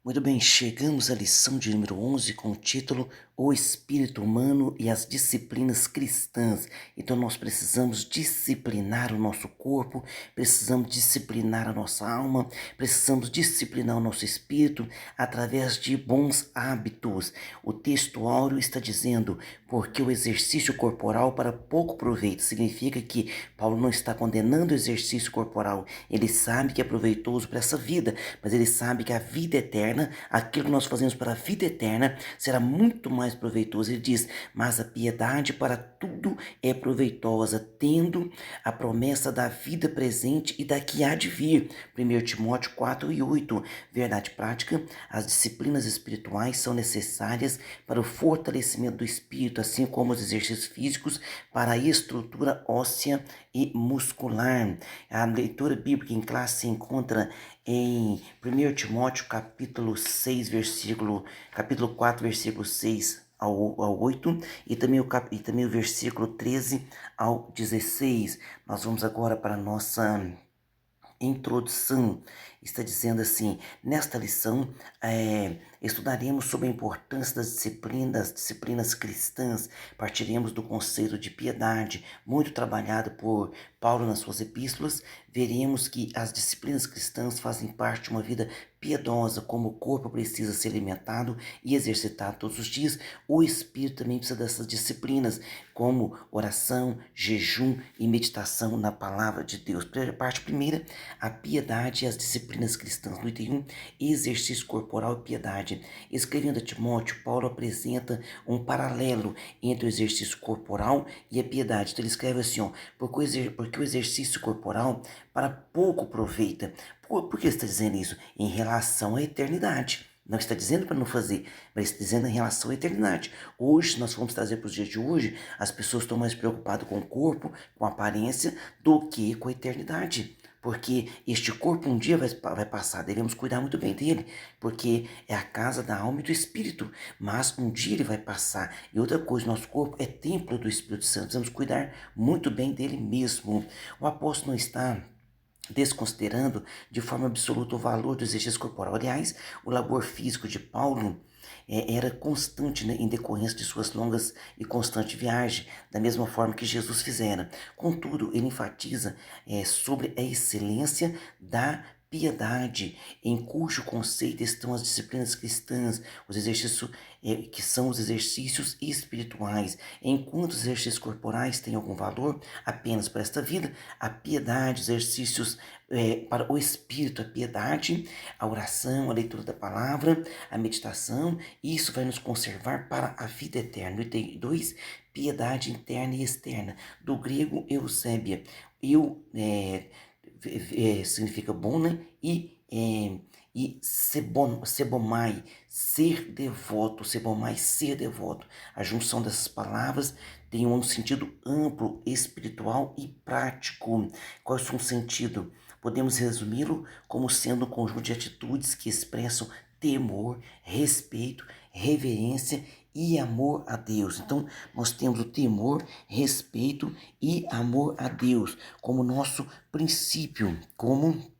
Muito bem, chegamos à lição de número 11 com o título O Espírito Humano e as Disciplinas Cristãs. Então nós precisamos disciplinar o nosso corpo, precisamos disciplinar a nossa alma, precisamos disciplinar o nosso espírito através de bons hábitos. O texto áureo está dizendo, porque o exercício corporal para pouco proveito. Significa que Paulo não está condenando o exercício corporal, ele sabe que é proveitoso para essa vida, mas ele sabe que a vida eterna, aquilo que nós fazemos para a vida eterna, será muito mais proveitoso. Ele diz, mas a piedade para tudo é proveitosa, tendo a promessa da vida presente e da que há de vir. 1 Timóteo 4:8. Verdade prática, as disciplinas espirituais são necessárias para o fortalecimento do espírito, assim como os exercícios físicos para a estrutura óssea e muscular. A leitura bíblica em classe se encontra em 1 Timóteo capítulo 4, versículo 6 ao 8, e também o versículo 13 ao 16. Nós vamos agora para a nossa introdução. Está dizendo assim, nesta lição estudaremos sobre a importância das disciplinas cristãs, partiremos do conceito de piedade, muito trabalhado por Paulo nas suas epístolas. Veremos que as disciplinas cristãs fazem parte de uma vida piedosa, como o corpo precisa ser alimentado e exercitado todos os dias, o espírito também precisa dessas disciplinas, como oração, jejum e meditação na palavra de Deus. Parte primeira, a piedade e as disciplinas cristãs. No item 1, exercício corporal e piedade. Escrevendo a Timóteo, Paulo apresenta um paralelo entre o exercício corporal e a piedade. Então ele escreve assim, ó, porque o exercício corporal para pouco aproveita. Por que ele está dizendo isso? Em relação à eternidade. Não está dizendo para não fazer, mas está dizendo em relação à eternidade. Hoje, nós vamos trazer para os dias de hoje, as pessoas estão mais preocupadas com o corpo, com a aparência, do que com a eternidade. Porque este corpo um dia vai passar, devemos cuidar muito bem dele, porque é a casa da alma e do espírito, mas um dia ele vai passar. E outra coisa, nosso corpo é templo do Espírito Santo, devemos cuidar muito bem dele mesmo. O apóstolo não está desconsiderando de forma absoluta o valor do exercício corporal. Aliás, o labor físico de Paulo era constante, né, em decorrência de suas longas e constantes viagens, da mesma forma que Jesus fizera. Contudo, ele enfatiza sobre a excelência da piedade, em cujo conceito estão as disciplinas cristãs, os exercícios que são os exercícios espirituais. Enquanto os exercícios corporais têm algum valor apenas para esta vida, a piedade, os exercícios para o espírito, a piedade, a oração, a leitura da palavra, a meditação, isso vai nos conservar para a vida eterna. Item 2, piedade interna e externa. Do grego, eusébia. Significa bom, né? E sebomai, ser devoto, sebomai, ser devoto. A junção dessas palavras tem um sentido amplo, espiritual e prático. Qual é o seu sentido? Podemos resumi-lo como sendo um conjunto de atitudes que expressam temor, respeito, reverência e amor a Deus. Então, nós temos o temor, respeito e amor a Deus como nosso princípio, como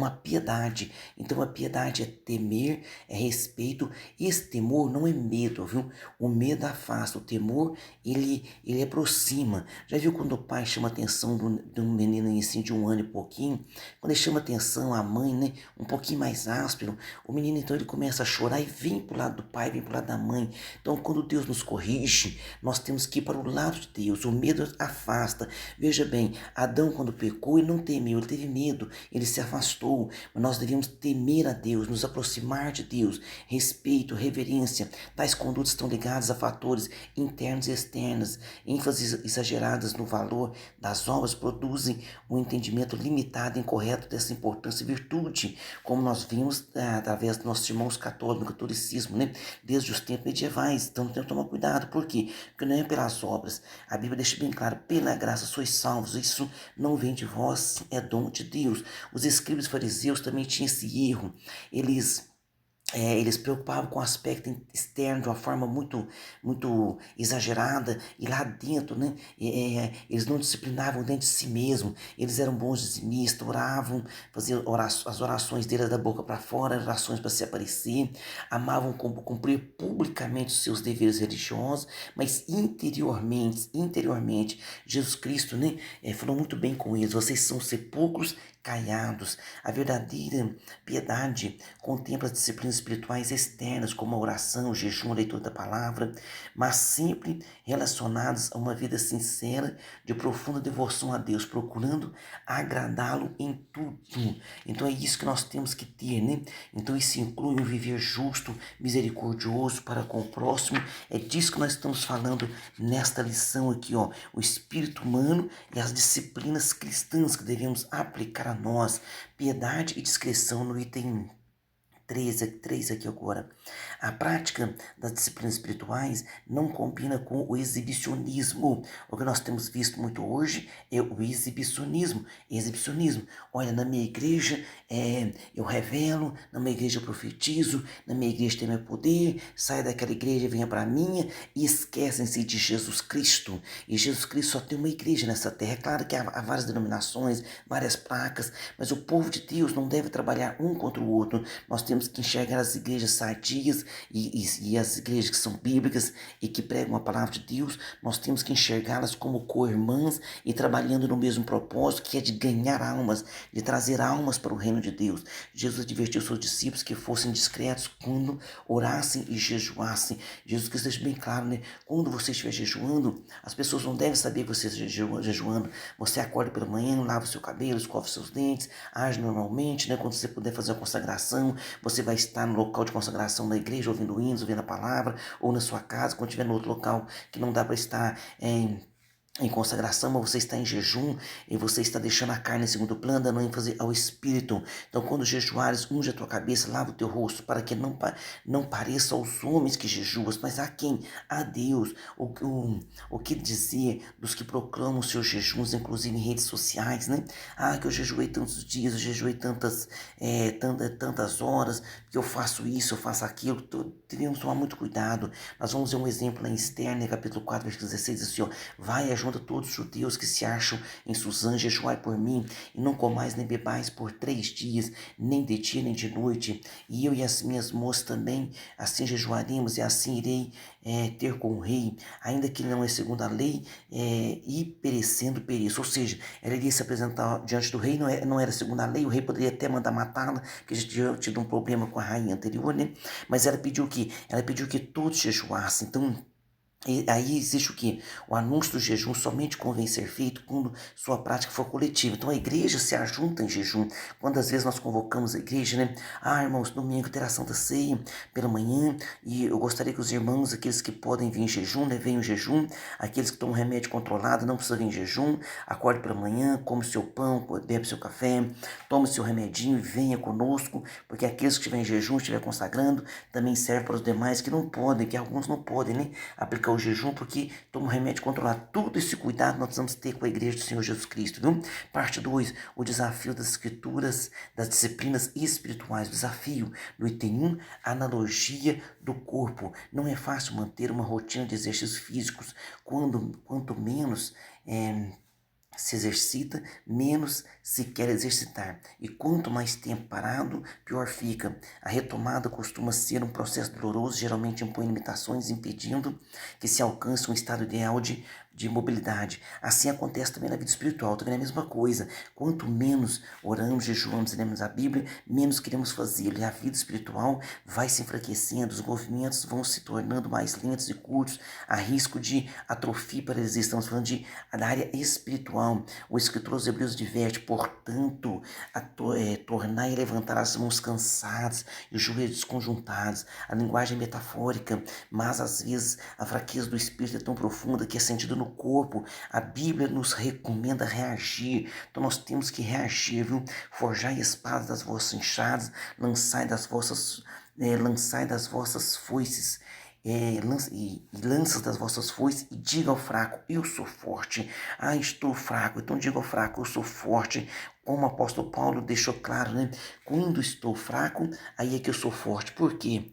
a piedade. Então a piedade é temer, é respeito. Esse temor não é medo, viu? O medo afasta, o temor ele aproxima. Já viu quando o pai chama a atenção de um menino assim, de 1 ano e pouquinho? Quando ele chama a atenção, a mãe, né, um pouquinho mais áspero, o menino então ele começa a chorar e vem para o lado do pai, vem para o lado da mãe. Então quando Deus nos corrige, nós temos que ir para o lado de Deus. O medo afasta. Veja bem, Adão quando pecou, ele não temeu, ele teve medo, ele se afastou, mas nós devemos temer a Deus, nos aproximar de Deus, respeito, reverência. Tais condutas estão ligadas a fatores internos e externos. ênfases exageradas no valor das obras produzem um entendimento limitado e incorreto dessa importância e virtude, como nós vimos através dos nossos irmãos católicos, no catolicismo, né? Desde os tempos medievais. Então temos que tomar cuidado, por quê? Porque não é pelas obras. A Bíblia deixa bem claro, pela graça sois salvos, isso não vem de vós, é dom de Deus. Os escribas fariseus também tinham esse erro. Eles eles preocupavam com o aspecto externo de uma forma muito exagerada, e lá dentro, né, eles não disciplinavam dentro de si mesmo. Eles eram bons dizimistas, oravam, faziam as orações deles da boca para fora, orações para se aparecer, amavam cumprir publicamente os seus deveres religiosos, mas interiormente, Jesus Cristo, né, falou muito bem com eles: vocês são sepulcros caiados. A verdadeira piedade contempla as disciplinas espirituais externas, como a oração, o jejum, a leitura da palavra, mas sempre relacionadas a uma vida sincera, de profunda devoção a Deus, procurando agradá-lo em tudo. Então é isso que nós temos que ter, né? Então isso inclui um viver justo, misericordioso para com o próximo. É disso que nós estamos falando nesta lição aqui, ó. O espírito humano e as disciplinas cristãs que devemos aplicar a nós. Piedade e discrição no item 3 aqui agora. A prática das disciplinas espirituais não combina com o exibicionismo. O que nós temos visto muito hoje é o exibicionismo. Exibicionismo. Olha, na minha igreja eu revelo, na minha igreja eu profetizo, na minha igreja tem meu poder, sai daquela igreja, venha para a minha, e esquecem-se de Jesus Cristo. E Jesus Cristo só tem uma igreja nessa terra. É claro que há várias denominações, várias placas, mas o povo de Deus não deve trabalhar um contra o outro. Nós temos que enxergar as igrejas sadias e as igrejas que são bíblicas e que pregam a palavra de Deus. Nós temos que enxergá-las como co-irmãs e trabalhando no mesmo propósito, que é de ganhar almas, de trazer almas para o reino de Deus. Jesus advertiu seus discípulos que fossem discretos quando orassem e jejuassem. Jesus Cristo deixa bem claro, né? Quando você estiver jejuando, as pessoas não devem saber que você está jejuando. Você acorda pela manhã, lava o seu cabelo, escova os seus dentes, age normalmente, né? Quando você puder fazer a consagração, você vai estar no local de consagração da igreja, ouvindo hinos, ouvindo a palavra, ou na sua casa, quando estiver no outro local que não dá para estar em consagração, mas você está em jejum e você está deixando a carne em segundo plano, dando ênfase ao espírito. Então, quando jejuares, unge a tua cabeça, lava o teu rosto, para que não pareça aos homens que jejuas, mas a quem? A Deus. O que dizer dos que proclamam seus jejuns, inclusive em redes sociais, né? Ah, que eu jejuei tantos dias, eu jejuei tantas horas, que eu faço isso, eu faço aquilo. Devemos tomar muito cuidado. Nós vamos ver um exemplo lá em Esther, capítulo 4, versículo 16, diz assim, ó: vai, ajunta todos os judeus que se acham em Suzã, jejuai por mim, e não comais nem bebais por 3 dias, nem de dia nem de noite. E eu e as minhas moças também, assim jejuaremos, e assim irei ter com o rei, ainda que não é segundo a lei, e perecendo pereça. Ou seja, ela iria se apresentar diante do rei, não era segundo a lei, o rei poderia até mandar matá-la, porque já tinha tido um problema com a rainha anterior, né? Mas ela pediu que todos jejuassem. Então, e aí existe o quê? O anúncio do jejum somente convém ser feito quando sua prática for coletiva. Então a igreja se ajunta em jejum. Quando às vezes nós convocamos a igreja, né? Ah, irmãos, domingo terá Santa Ceia pela manhã, e eu gostaria que os irmãos, aqueles que podem vir em jejum, né, venham em jejum. Aqueles que tomam remédio controlado não precisam vir em jejum. Acorde pela manhã, come o seu pão, bebe o seu café, tome o seu remedinho e venha conosco, porque aqueles que estiverem em jejum, estiverem consagrando, também serve para os demais que não podem, que alguns não podem, né, aplicar o jejum porque toma um remédio controlado. Todo esse cuidado nós precisamos ter com a igreja do Senhor Jesus Cristo, viu? Parte 2, o desafio das escrituras, das disciplinas espirituais. O desafio do item 1, analogia do corpo. Não é fácil manter uma rotina de exercícios físicos quanto menos se exercita, menos se quer exercitar. E quanto mais tempo parado, pior fica. A retomada costuma ser um processo doloroso, geralmente impõe limitações, impedindo que se alcance um estado ideal de mobilidade. Assim acontece também na vida espiritual, também é a mesma coisa. Quanto menos oramos, jejuamos e lemos a Bíblia, menos queremos fazê-lo. E a vida espiritual vai se enfraquecendo, os movimentos vão se tornando mais lentos e curtos, há risco de atrofia paralisia. Estamos falando da área espiritual. O escritor aos Hebreus diverte, portanto, tornar e levantar as mãos cansadas e os joelhos desconjuntados. A linguagem é metafórica, mas às vezes a fraqueza do espírito é tão profunda que é sentido no corpo. A Bíblia nos recomenda reagir. Então nós temos que reagir, viu? Forjai espadas das vossas enxadas, lançai das vossas foices, lanças das vossas foices, e diga ao fraco, eu sou forte. Ah, estou fraco, então diga ao fraco, eu sou forte. Como o apóstolo Paulo deixou claro, né? Quando estou fraco, aí é que eu sou forte. Por quê?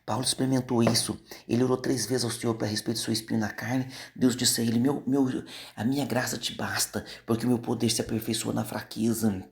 Paulo experimentou isso. Ele orou 3 vezes ao Senhor para respeito do seu espinho na carne. Deus disse a ele: a minha graça te basta, porque o meu poder se aperfeiçoa na fraqueza.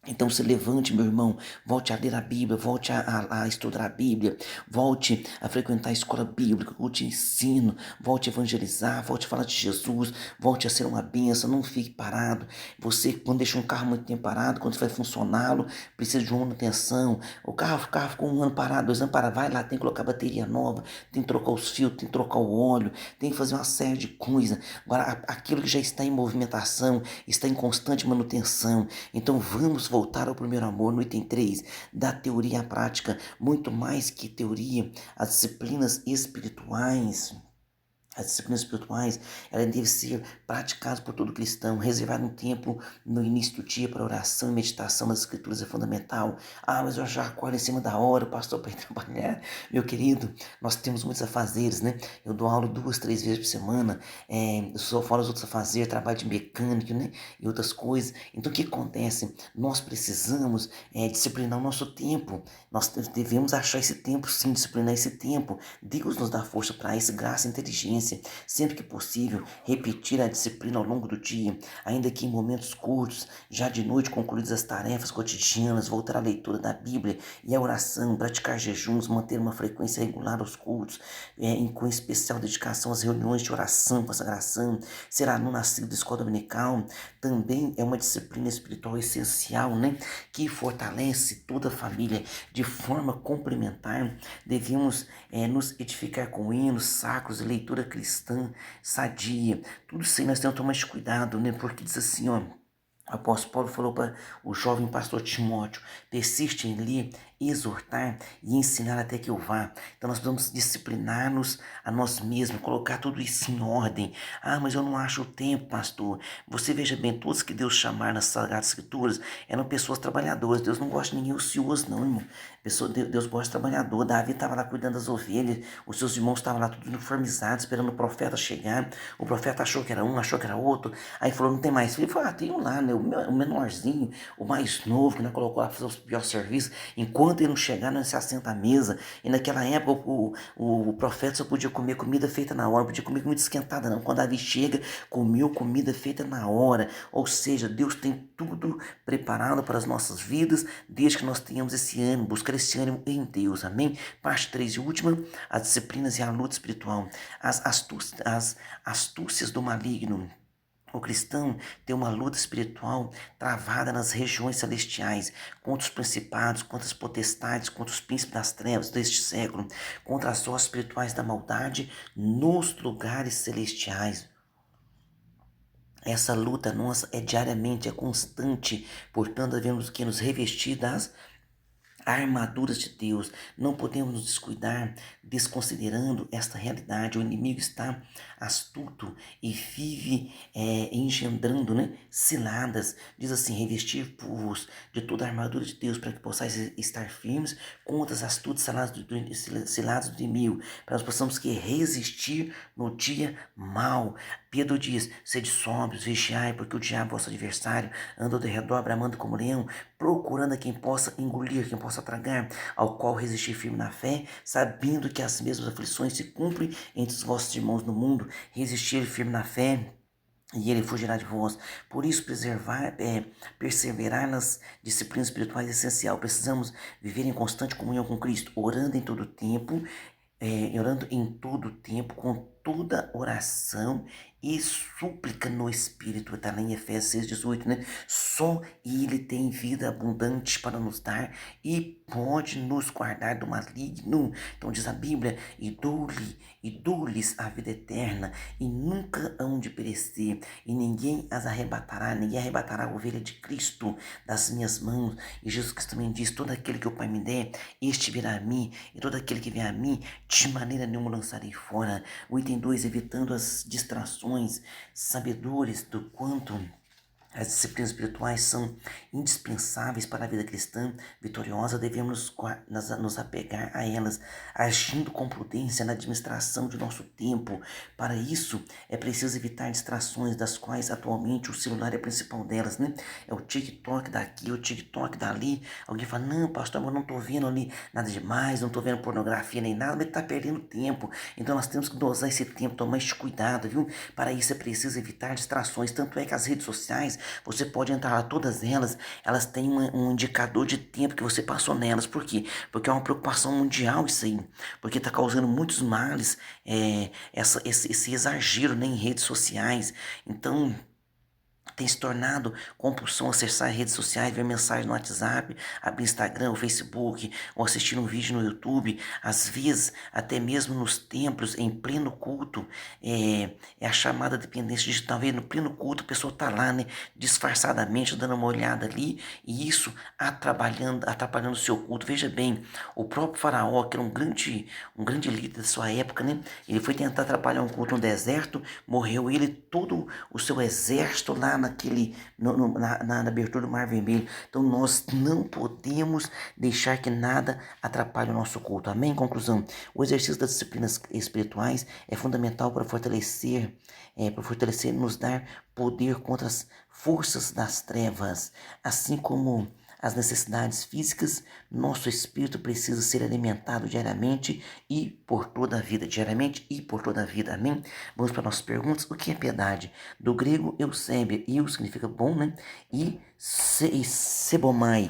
Então se levante, meu irmão, volte a ler a Bíblia, volte a estudar a Bíblia, volte a frequentar a escola bíblica, eu te ensino, volte a evangelizar, volte a falar de Jesus, volte a ser uma bênção, não fique parado. Você, quando deixa um carro muito tempo parado, quando você vai funcioná-lo, precisa de uma manutenção. O carro ficou 1 ano parado, 2 anos parado, vai lá, tem que colocar bateria nova, tem que trocar os fios, tem que trocar o óleo, tem que fazer uma série de coisas. Agora, aquilo que já está em movimentação, está em constante manutenção. Então vamos voltar ao primeiro amor no item 3, da teoria à prática, muito mais que teoria, as disciplinas espirituais. As disciplinas espirituais, elas devem ser praticadas por todo cristão. Reservar um tempo no início do dia para oração e meditação nas escrituras é fundamental. Ah, mas eu já acordo em cima da hora, o pastor para ir trabalhar. Meu querido, nós temos muitos afazeres, né? Eu dou aula 2, 3 vezes por semana. Eu só falo os outros afazeres, trabalho de mecânico, né? E outras coisas. Então o que acontece? Nós precisamos disciplinar o nosso tempo. Nós devemos achar esse tempo, sim, disciplinar esse tempo. Deus nos dá força para isso, graça e inteligência. Sempre que possível, repetir a disciplina ao longo do dia, ainda que em momentos curtos, já de noite concluídas as tarefas cotidianas, voltar à leitura da Bíblia e à oração, praticar jejuns, manter uma frequência regular aos cultos, com especial dedicação às reuniões de oração, consagração, ser aluno nascido da escola dominical, também é uma disciplina espiritual essencial, né? Que fortalece toda a família de forma complementar. Devemos nos edificar com hinos sacros e leitura cristã sadia. Tudo isso aí nós temos que tomar cuidado, né? Porque diz assim, ó. O apóstolo Paulo falou para o jovem pastor Timóteo: persiste em ler, exortar e ensinar até que eu vá. Então nós precisamos disciplinar-nos a nós mesmos, colocar tudo isso em ordem. Ah, mas eu não acho o tempo, pastor. Você veja bem, todos que Deus chamar nas Sagradas Escrituras eram pessoas trabalhadoras. Deus não gosta de ninguém ocioso, não, irmão. Deus gosta de trabalhador. Davi estava lá cuidando das ovelhas, os seus irmãos estavam lá tudo uniformizados, esperando o profeta chegar. O profeta achou que era um, achou que era outro. Aí falou: não tem mais filho? Ele falou: tem um lá, né? O menorzinho, o mais novo, que não colocou lá para fazer os piores serviços. Enquanto ele não chegar, não se assenta à mesa. E naquela época, o profeta só podia comer comida feita na hora, não podia comer comida esquentada, não. Quando Davi chega, comeu comida feita na hora. Ou seja, Deus tem tudo preparado para as nossas vidas, desde que nós tenhamos esse ânimo, buscar esse ânimo em Deus. Amém? Parte 3 e última, as disciplinas e a luta espiritual. As astúcias do maligno. O cristão tem uma luta espiritual travada nas regiões celestiais, contra os principados, contra as potestades, contra os príncipes das trevas deste século, contra as hostes espirituais da maldade nos lugares celestiais. Essa luta nossa é diariamente, é constante, portanto, devemos que nos revestir das armaduras de Deus. Não podemos nos descuidar, desconsiderando esta realidade. O inimigo está astuto e vive engendrando, né, ciladas. Diz assim: revestir-vos de toda a armadura de Deus, para que possais estar firmes contra as astutas ciladas do inimigo, para nós possamos que resistir no dia mau. Pedro diz: sede sóbrios, vigiai, porque o diabo, vosso adversário, anda ao redor, bramando como leão, procurando a quem possa engolir, quem possa tragar, ao qual resistir firme na fé, sabendo que as mesmas aflições se cumprem entre os vossos irmãos no mundo. Resistir firme na fé, e ele fugirá de vós. Por isso, perseverar nas disciplinas espirituais é essencial. Precisamos viver em constante comunhão com Cristo, orando em todo tempo, com toda oração e súplica no Espírito. Está lá em Efésios 6,18, né? Só Ele tem vida abundante para nos dar e pode nos guardar do maligno. Então diz a Bíblia: e dou-lhes a vida eterna, e nunca hão de perecer, e ninguém arrebatará a ovelha de Cristo das minhas mãos. E Jesus Cristo também diz: todo aquele que o Pai me der, este virá a mim, e todo aquele que vier a mim, de maneira nenhuma lançarei fora. O item 2, evitando as distrações, sabedores do quanto As disciplinas espirituais são indispensáveis para a vida cristã vitoriosa. Devemos nos apegar a elas, agindo com prudência na administração de nosso tempo. Para isso, é preciso evitar distrações, das quais atualmente o celular é a principal delas, né? É o TikTok daqui, o TikTok dali. Alguém fala, não, pastor, eu não estou vendo ali nada demais, não estou vendo pornografia nem nada, mas está perdendo tempo. Então nós temos que dosar esse tempo, tomar este cuidado, viu? Para isso é preciso evitar distrações. Tanto é que as redes sociais, você pode entrar lá, todas elas têm um indicador de tempo que você passou nelas. Por quê? Porque é uma preocupação mundial isso aí. Porque está causando muitos males, esse exagero, né, em redes sociais. Então, tem se tornado compulsão acessar redes sociais, ver mensagens no WhatsApp, abrir Instagram, Facebook, ou assistir um vídeo no YouTube. Às vezes, até mesmo nos templos, em pleno culto, é a chamada dependência digital. No pleno culto, a pessoa está lá, né, disfarçadamente, dando uma olhada ali, e isso atrapalhando o seu culto. Veja bem, o próprio Faraó, que era um grande líder da sua época, né, ele foi tentar atrapalhar um culto no deserto, morreu ele, todo o seu exército lá na abertura do Mar Vermelho. Então nós não podemos deixar que nada atrapalhe o nosso culto. Amém? Conclusão. O exercício das disciplinas espirituais é fundamental para fortalecer, nos dar poder contra as forças das trevas, assim como as necessidades físicas. Nosso espírito precisa ser alimentado diariamente e por toda a vida. Diariamente e por toda a vida. Amém? Vamos para nossas perguntas. O que é piedade? Do grego eusébia, eu significa bom, né? E sebomai,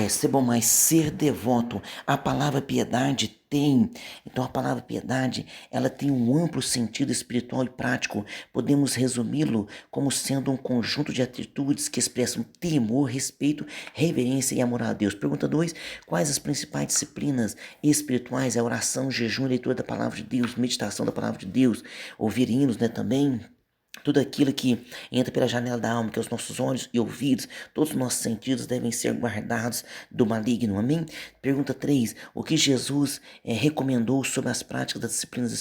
sebomai, ser devoto. A palavra piedade tem, então a palavra piedade, ela tem um amplo sentido espiritual e prático. Podemos resumi-lo como sendo um conjunto de atitudes que expressam temor, respeito, reverência e amor a Deus. Pergunta 2: quais as principais disciplinas espirituais? A oração, jejum, leitura da palavra de Deus, meditação da palavra de Deus, ouvir hinos, né, também. Tudo aquilo que entra pela janela da alma, que é os nossos olhos e ouvidos, todos os nossos sentidos devem ser guardados do maligno. Amém? Pergunta 3. O que Jesus recomendou sobre as práticas das disciplinas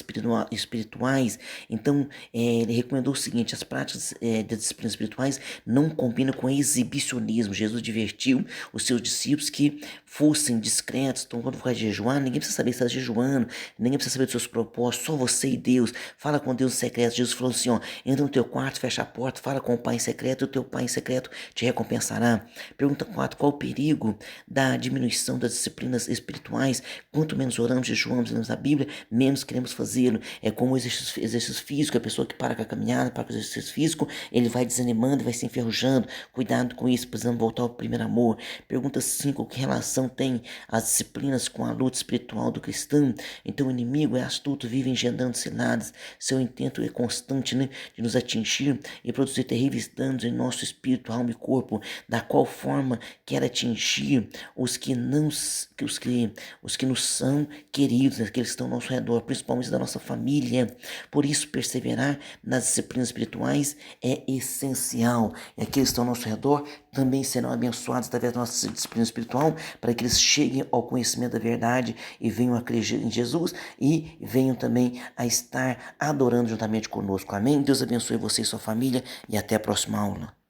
espirituais? Então, ele recomendou o seguinte: as práticas das disciplinas espirituais não combinam com exibicionismo. Jesus divertiu os seus discípulos que fossem discretos. Então, quando for jejuar, ninguém precisa saber se está jejuando, ninguém precisa saber dos seus propósitos, só você e Deus. Fala com Deus em secreto. Jesus falou assim, ó, entra no teu quarto, fecha a porta, fala com o Pai em secreto, e o teu Pai em secreto te recompensará. Pergunta 4. Qual o perigo da diminuição das disciplinas espirituais? Quanto menos oramos, jejuamos, lemos a Bíblia, menos queremos fazê-lo. É como o exercício físico, a pessoa que para com a caminhada, para com o exercício físico, ele vai desanimando, vai se enferrujando. Cuidado com isso, precisamos voltar ao primeiro amor. Pergunta 5. Que relação tem as disciplinas com a luta espiritual do cristão? Então o inimigo é astuto, vive engendrando ciladas. Seu intento é constante, né, de nos atingir e produzir terríveis danos em nosso espírito, alma e corpo. Da qual forma quer atingir os que nos são queridos, aqueles que estão ao nosso redor, principalmente da nossa família. Por isso, perseverar nas disciplinas espirituais é essencial. E aqueles que estão ao nosso redor também serão abençoados através da nossa disciplina espiritual, para que eles cheguem ao conhecimento da verdade e venham a crer em Jesus e venham também a estar adorando juntamente conosco. Amém? Deus abençoe você e sua família e até a próxima aula.